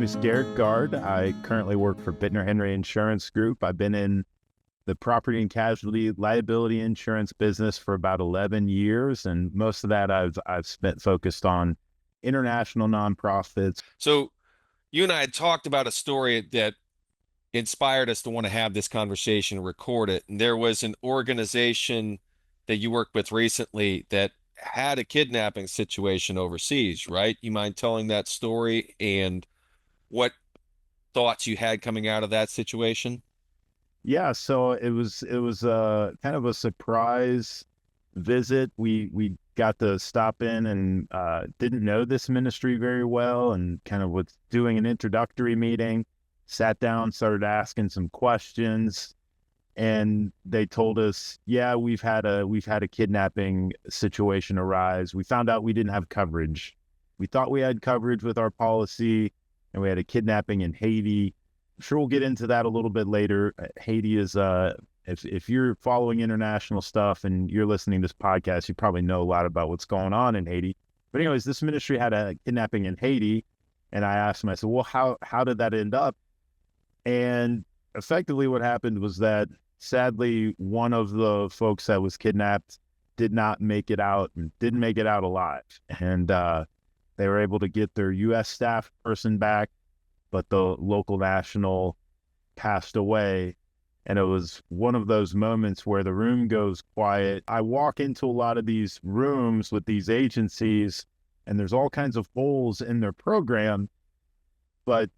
is Derek Gard. I currently work for Bitner Henry Insurance Group. I've been in the property and casualty liability insurance business for about 11 years, and most of that I've spent focused on international nonprofits. So you and I had talked about a story that inspired us to want to have this conversation and record it. And there was an organization that you worked with recently that had a kidnapping situation overseas, right? You mind telling that story and what thoughts you had coming out of that situation? Yeah, so it was kind of a surprise visit. We got to stop in and didn't know this ministry very well, and kind of was doing an introductory meeting. Sat down, started asking some questions, and they told us, yeah, we've had a kidnapping situation arise. We found out we didn't have coverage. We thought we had coverage with our policy, and we had a kidnapping in Haiti. I'm sure we'll get into that a little bit later. Haiti is if you're following international stuff and you're listening to this podcast, you probably know a lot about what's going on in Haiti. But anyways, this ministry had a kidnapping in Haiti, and I asked him, I said, well, how did that end up? And effectively what happened was that sadly, one of the folks that was kidnapped did not make it out and didn't make it out alive. And they were able to get their U.S. staff person back, but the local national passed away. And it was one of those moments where the room goes quiet. I walk into a lot of these rooms with these agencies, and there's all kinds of holes in their program. But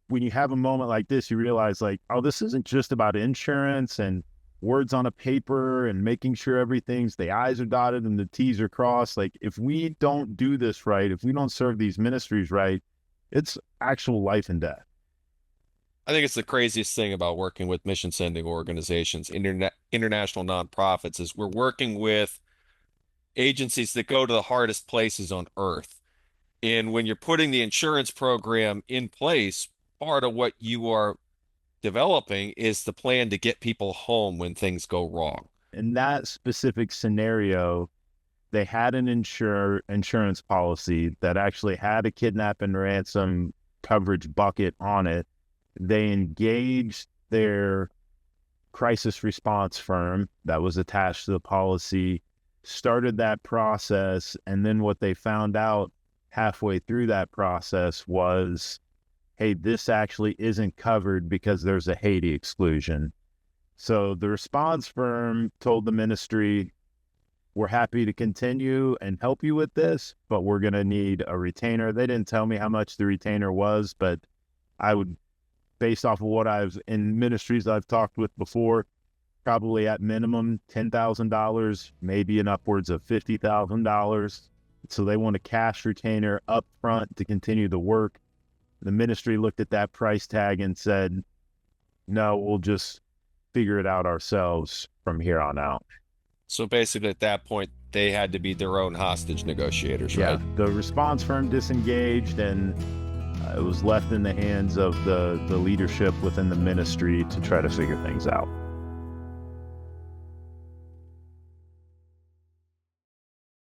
when you have a moment like this, you realize, like, oh, this isn't just about insurance and words on a paper and making sure the I's are dotted and the T's are crossed. Like, if we don't do this right, if we don't serve these ministries right, it's actual life and death. I think it's the craziest thing about working with mission sending organizations, international nonprofits, is we're working with agencies that go to the hardest places on earth. And when you're putting the insurance program in place, part of what you are developing is the plan to get people home when things go wrong. In that specific scenario, they had an insurance policy that actually had a kidnap and ransom coverage bucket on it. They engaged their crisis response firm that was attached to the policy, started that process, and then what they found out halfway through that process was, hey, this actually isn't covered because there's a Haiti exclusion. So the response firm told the ministry, we're happy to continue and help you with this, but we're going to need a retainer. They didn't tell me how much the retainer was, but I would, based off of what I've in ministries I've talked with before, probably at minimum $10,000, maybe in upwards of $50,000. So they want a cash retainer up front to continue the work. The ministry looked at that price tag and said, no, we'll just figure it out ourselves from here on out. So basically, at that point, they had to be their own hostage negotiators, right? Yeah, the response firm disengaged, and it was left in the hands of the leadership within the ministry to try to figure things out.